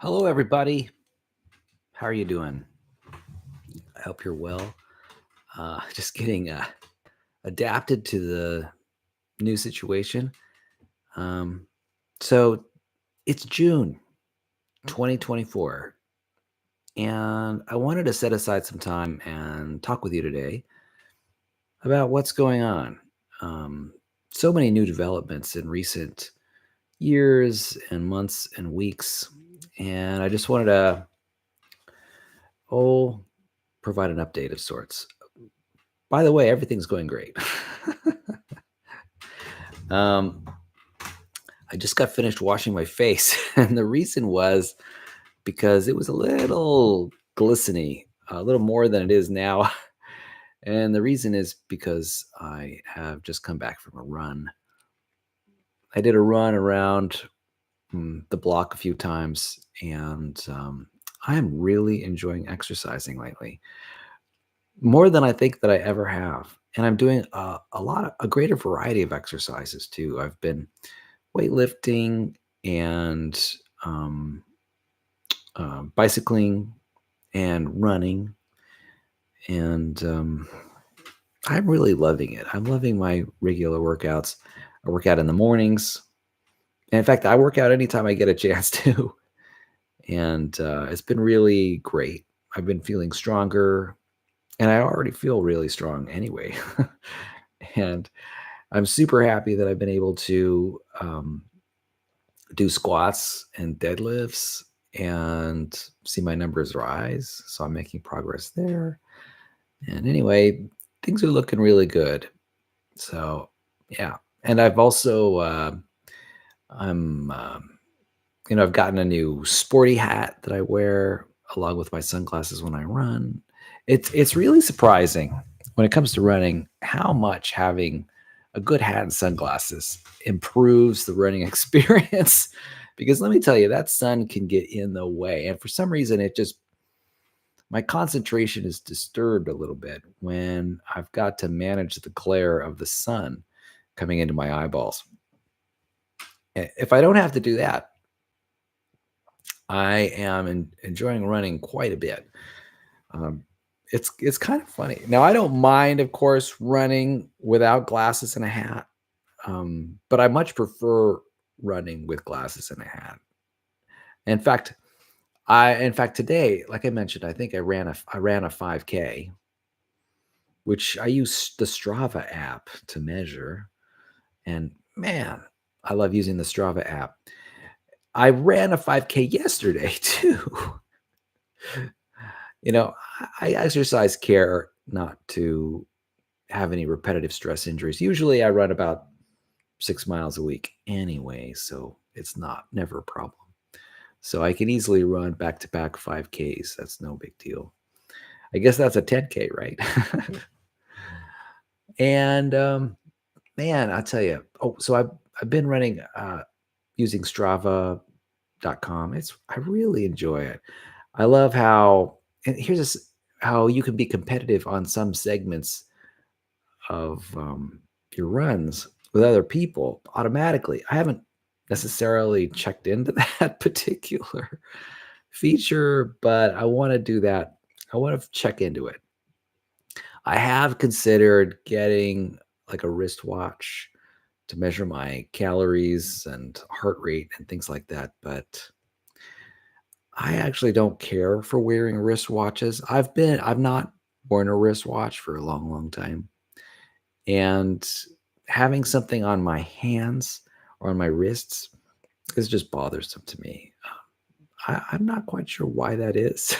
Hello, everybody. How are you doing? I hope you're well. Just getting adapted to the new situation. Um, so it's June 2024, and I wanted to set aside some time and talk with you today about what's going on. Um, so many new developments in recent years and months and weeks, and I just wanted to oh provide an update of sorts. By the way, everything's going great. um, I just got finished washing my face, and the reason was because it was a little glistening, a little more than it is now. And the reason is because I have just come back from a run. I did a run around the block a few times, and I am really enjoying exercising lately, more than I think that I ever have. And I'm doing a greater variety of exercises too. I've been weightlifting and um, bicycling and running, and I'm really loving it. I'm loving my regular workouts. I work out in the mornings. And in fact, I work out anytime I get a chance to, and it's been really great. I've been feeling stronger, and I already feel really strong anyway. And I'm super happy that I've been able to do squats and deadlifts and see my numbers rise. So I'm making progress there. And anyway, things are looking really good. So yeah, and I've also I'm I've gotten a new sporty hat that I wear along with my sunglasses when I run. It's really surprising when it comes to running how much having a good hat and sunglasses improves the running experience. Because let me tell you, that sun can get in the way, and for some reason, it just my concentration is disturbed a little bit when I've got to manage the glare of the sun coming into my eyeballs. If I don't have to do that, I am enjoying running quite a bit. Um, it's kind of funny. Now I don't mind, of course, running without glasses and a hat, but I much prefer running with glasses and a hat. In fact, today, like I mentioned, I think I ran a 5K, which I use the Strava app to measure. And man, I love using the Strava app. I ran a 5K yesterday too. I exercise care not to have any repetitive stress injuries. Usually I run about 6 miles a week anyway, so it's not never a problem. So I can easily run back to back 5Ks. That's no big deal. I guess that's a 10K, right? And man, I tell you. Oh, so I've been running using Strava.com. I really enjoy it. I love how and here's this how you can be competitive on some segments of your runs with other people automatically. I haven't necessarily checked into that particular feature, but I want to do that. I want to check into it. I have considered getting like a wristwatch to measure my calories and heart rate and things like that, but I actually don't care for wearing wristwatches. I've not worn a wristwatch for a long, long time. And having something on my hands or on my wrists is just bothersome to me. I'm not quite sure why that is.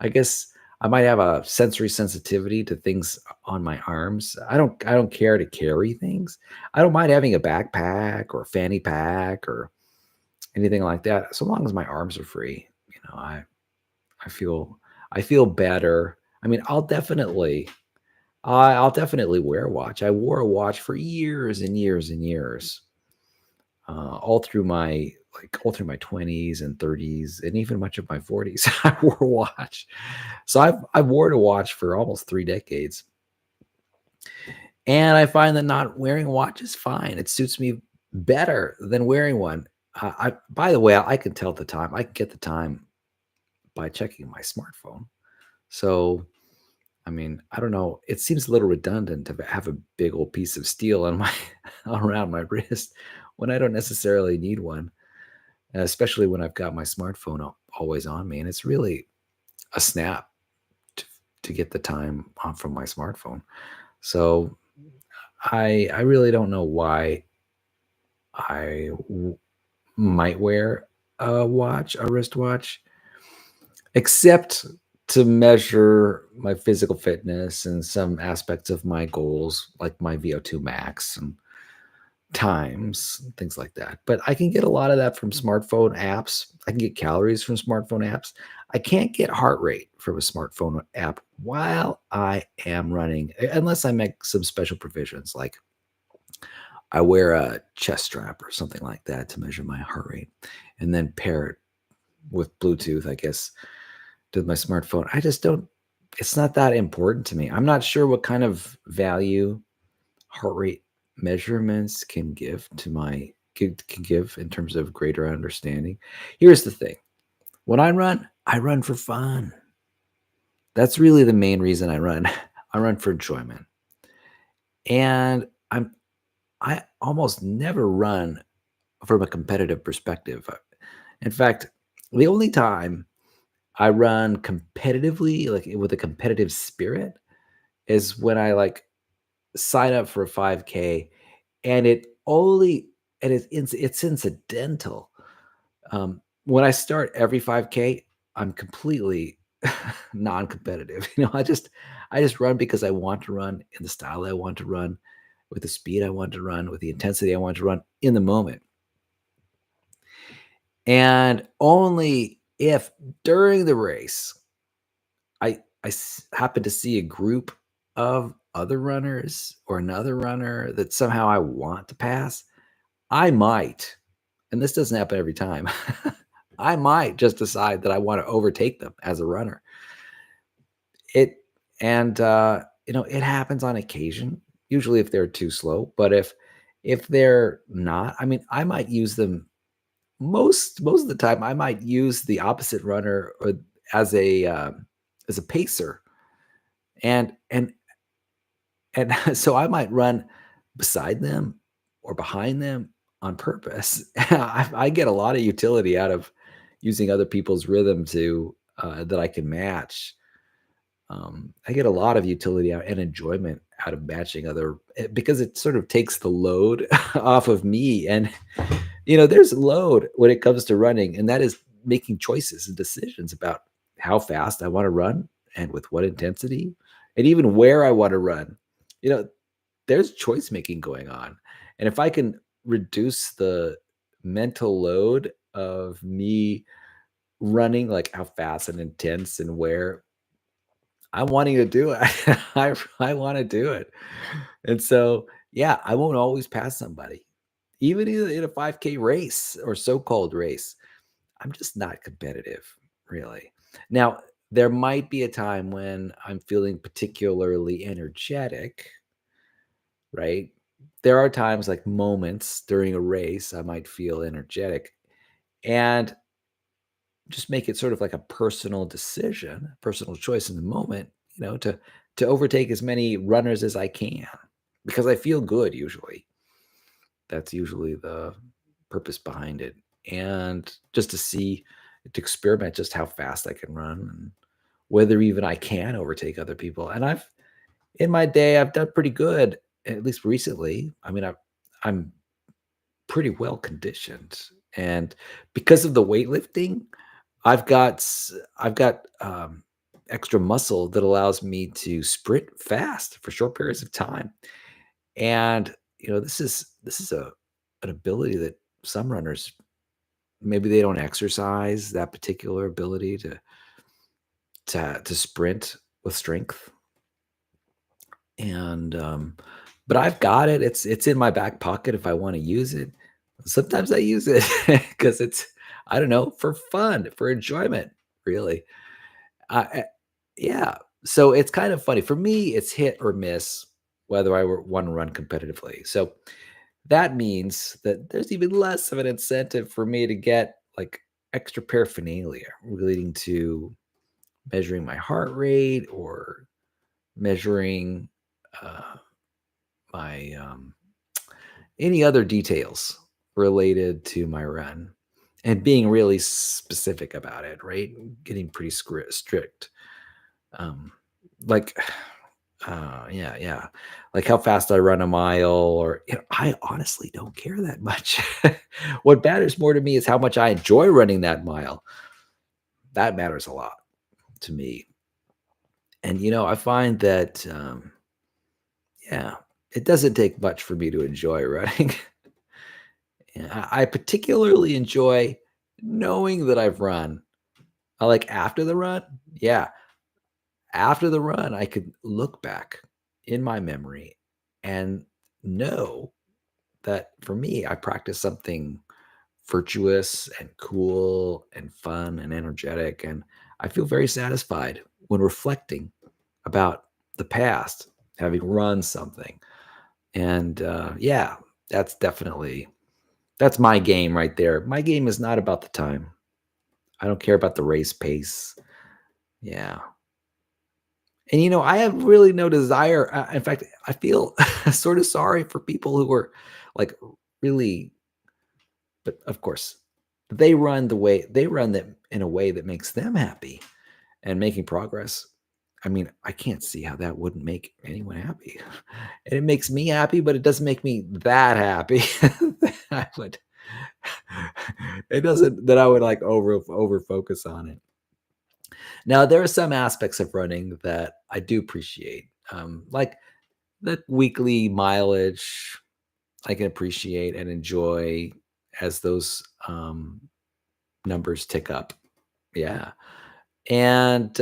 I guess I might have a sensory sensitivity to things on my arms. I don't care to carry things. I don't mind having a backpack or a fanny pack or anything like that, so long as my arms are free. I feel I feel better. I mean, I'll definitely wear a watch. I wore a watch for years and years and years, all through my 20s and 30s, and even much of my 40s. I wore a watch, so I've worn a watch for almost 3 decades, and I find that not wearing a watch is fine. It suits me better than wearing one. by the way, I can tell the time. I can get the time by checking my smartphone. So, I mean, I don't know. It seems a little redundant to have a big old piece of steel on my around my wrist when I don't necessarily need one, especially when I've got my smartphone always on me, and it's really a snap to, to get the time off from my smartphone. So I really don't know why might wear a wristwatch, except to measure my physical fitness and some aspects of my goals, like my VO2 max and times, things like that. But I can get a lot of that from smartphone apps. I can get calories from smartphone apps. I can't get heart rate from a smartphone app while I am running, unless I make some special provisions, like I wear a chest strap or something like that to measure my heart rate and then pair it with Bluetooth, I guess, to my smartphone. I just don't, it's not that important to me. I'm not sure what kind of value heart rate measurements can give in terms of greater understanding. Here's the thing. When I run for fun. That's really the main reason I run. I run for enjoyment. And I almost never run from a competitive perspective. In fact, the only time I run competitively, like with a competitive spirit, is when I like sign up for a 5K and it only and it's incidental. When I start every 5K, I'm completely non-competitive. I just run because I want to run in the style I want to run, with the speed I want to run, with the intensity I want to run in the moment. And only if during the race happen to see a group of other runners or another runner that somehow I want to pass, I might, and this doesn't happen every time, I might just decide that I want to overtake them as a runner. It and it happens on occasion, usually if they're too slow, but if they're not, I mean, I might use them most of the time. I might use the opposite runner or as a pacer, and and so I might run beside them or behind them on purpose. I get a lot of utility out of using other people's rhythm to that I can match. I get a lot of utility out and enjoyment out of matching because it sort of takes the load off of me. And there's load when it comes to running, and that is making choices and decisions about how fast I want to run and with what intensity, and even where I want to run. You know, there's choice making going on. And if I can reduce the mental load of me running, like how fast and intense and where I'm wanting to do it, I want to do it. And so, yeah, I won't always pass somebody, even in a 5K race or so-called race. I'm just not competitive, really. Now, there might be a time when I'm feeling particularly energetic, right? There are times, like moments during a race, I might feel energetic and just make it sort of like a personal decision, personal choice in the moment, to overtake as many runners as I can because I feel good usually. That's usually the purpose behind it. And just to experiment just how fast I can run and whether even I can overtake other people. And in my day, I've done pretty good, at least recently. I mean, I'm pretty well conditioned. And because of the weightlifting, I've got extra muscle that allows me to sprint fast for short periods of time. And this is an ability that some runners, maybe they don't exercise that particular ability to sprint with strength. And but I've got it. It's in my back pocket if I want to use it. Sometimes I use it because it's, I don't know, for fun, for enjoyment, really. I Yeah. So it's kind of funny. For me, it's hit or miss whether I want to run competitively. So that means that there's even less of an incentive for me to get like extra paraphernalia relating to measuring my heart rate or measuring uh, my any other details related to my run and being really specific about it, right? Getting pretty strict. Um, like, yeah, yeah. Like how fast I run a mile, or I honestly don't care that much. What matters more to me is how much I enjoy running that mile. That matters a lot to me. And I find that yeah, it doesn't take much for me to enjoy running. And I particularly enjoy knowing that I've run. I like after the run. Yeah, after the run, I could look back in my memory and know that for me, I practiced something virtuous and cool and fun and energetic. And I feel very satisfied when reflecting about the past, having run something. And yeah, that's definitely that's my game right there. My game is not about the time. I don't care about the race pace. Yeah. And I have really no desire. In fact, I feel sort of sorry for people who are like really, but of course, they run that in a way that makes them happy and making progress. I mean, I can't see how that wouldn't make anyone happy. And it makes me happy, but it doesn't make me that happy. I would, it doesn't that I would like over focus on it. Now, there are some aspects of running that I do appreciate, like the weekly mileage. I can appreciate and enjoy as those numbers tick up. Yeah, and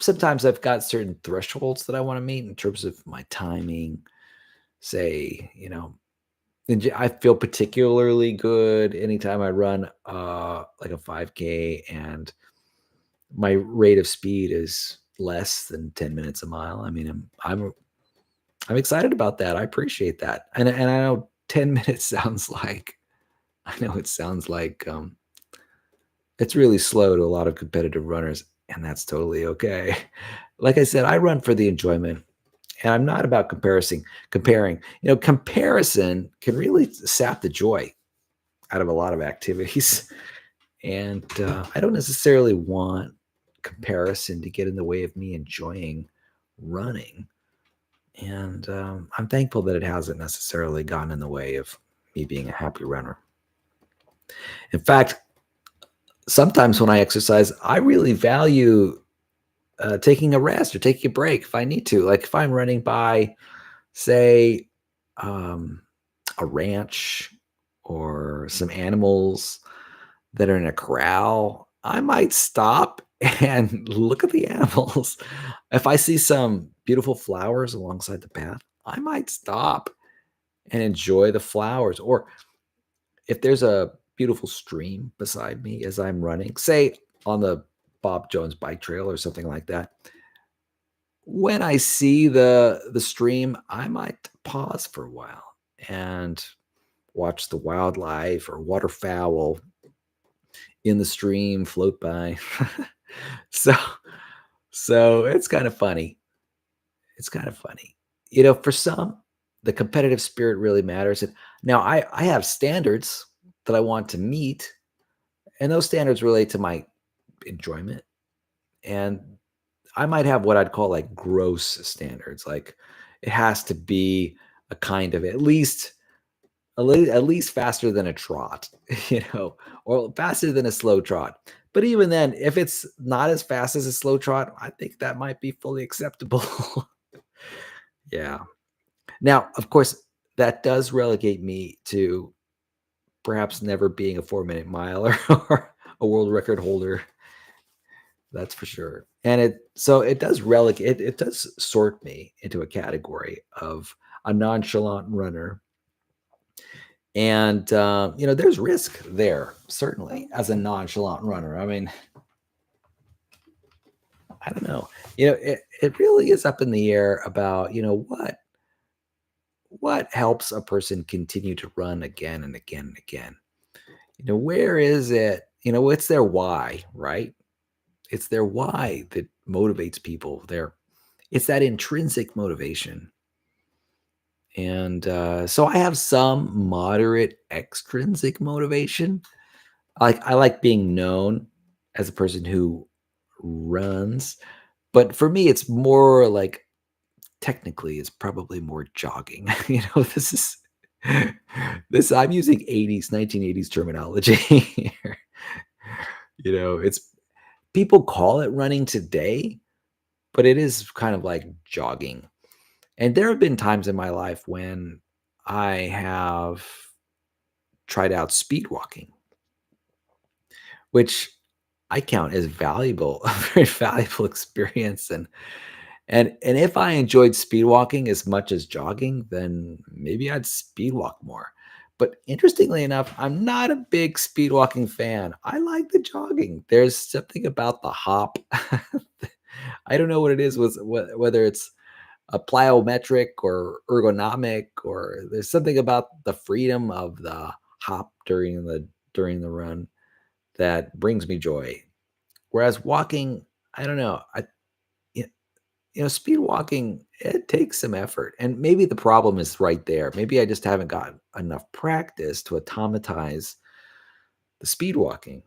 sometimes I've got certain thresholds that I want to meet in terms of my timing. Say, I feel particularly good anytime I run like a 5K and my rate of speed is less than 10 minutes a mile. I mean, I'm excited about that. I appreciate that. And I know 10 minutes sounds like I know it sounds like it's really slow to a lot of competitive runners, and that's totally okay. Like I said, I run for the enjoyment, and I'm not about comparing. Comparison can really sap the joy out of a lot of activities. And I don't necessarily want comparison to get in the way of me enjoying running. And I'm thankful that it hasn't necessarily gotten in the way of me being a happy runner. In fact, sometimes when I exercise, I really value taking a rest or taking a break if I need to. Like if I'm running by, say, um, a ranch or some animals that are in a corral, I might stop and look at the animals. If I see some beautiful flowers alongside the path, I might stop and enjoy the flowers. Or if there's a beautiful stream beside me as I'm running, say on the Bob Jones bike trail or something like that, when I see the stream, I might pause for a while and watch the wildlife or waterfowl in the stream float by. so so it's kind of funny. It's kind of funny. For some, the competitive spirit really matters. And now I have standards that I want to meet, and those standards relate to my enjoyment. And I might have what I'd call like gross standards. Like it has to be a kind of at least faster than a trot, or faster than a slow trot. But even then, if it's not as fast as a slow trot, I think that might be fully acceptable. Yeah. Now, of course, that does relegate me to perhaps never being a 4-minute miler or a world record holder. That's for sure. And it does relegate it does sort me into a category of a nonchalant runner. And there's risk there, certainly, as a nonchalant runner. I mean, I don't know. It really is up in the air about, what helps a person continue to run again and again and again? Where is it? It's their why, right? It's their why that motivates people. It's that intrinsic motivation. And so I have some moderate extrinsic motivation. I like being known as a person who runs, but for me, it's more like technically, it's probably more jogging. This is this. I'm using 1980s terminology here. It's people call it running today, but it is kind of like jogging. And there have been times in my life when I have tried out speed walking, which I count as valuable, a very valuable experience. And if I enjoyed speed walking as much as jogging, then maybe I'd speed walk more. But interestingly enough, I'm not a big speed walking fan. I like the jogging. There's something about the hop. I don't know what it is, whether it's a plyometric or ergonomic, or there's something about the freedom of the hop during the run that brings me joy. Whereas walking, I don't know. Y- Speed walking, it takes some effort. And maybe the problem is right there. Maybe I just haven't got enough practice to automatize the speed walking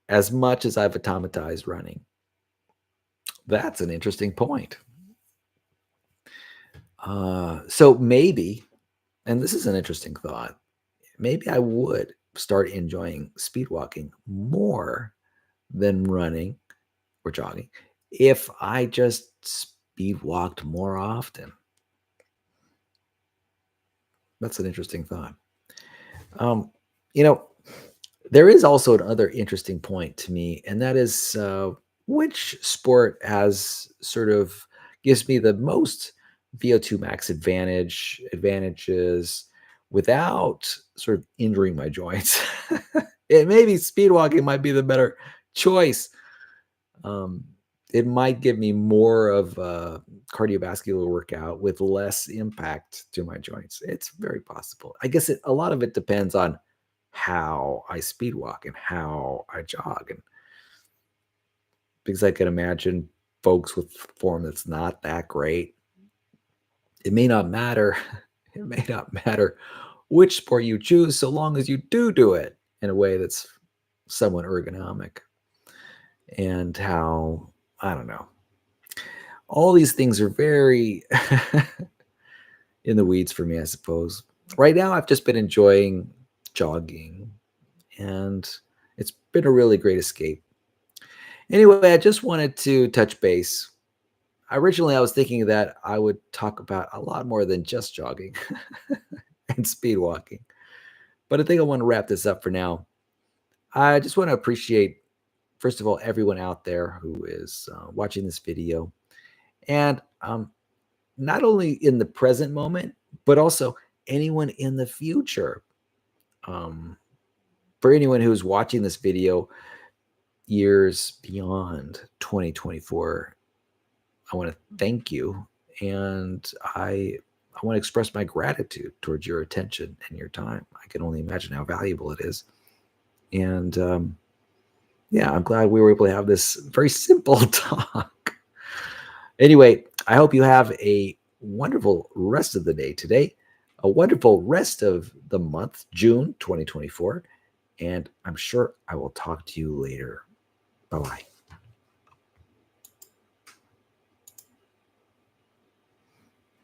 as much as I've automatized running. That's an interesting point. So maybe, and this is an interesting thought, maybe I would start enjoying speed walking more than running or jogging if I just speed walked more often. That's an interesting thought. Um, you know, there is also another interesting point to me, and that is which sport has sort of gives me the most VO2 max advantages without sort of injuring my joints. It maybe speed walking might be the better choice. Um, it might give me more of a cardiovascular workout with less impact to my joints. It's very possible. I guess a lot of it depends on how I speed walk and how I jog, and because I can imagine folks with form that's not that great, it may not matter. It may not matter which sport you choose, so long as you do it in a way that's somewhat ergonomic. And how, I don't know, all these things are very in the weeds for me, I suppose. Right now, I've just been enjoying jogging, and it's been a really great escape. Anyway, I just wanted to touch base. Originally, I was thinking that I would talk about a lot more than just jogging and speed walking, but I think I want to wrap this up for now. I just want to appreciate, first of all, everyone out there who is watching this video, and not only in the present moment, but also anyone in the future. Um, for anyone who's watching this video years beyond 2024, I want to thank you, and I want to express my gratitude towards your attention and your time. I can only imagine how valuable it is, and yeah, I'm glad we were able to have this very simple talk. Anyway, I hope you have a wonderful rest of the day today, a wonderful rest of the month, June 2024, and I'm sure I will talk to you later. Bye bye.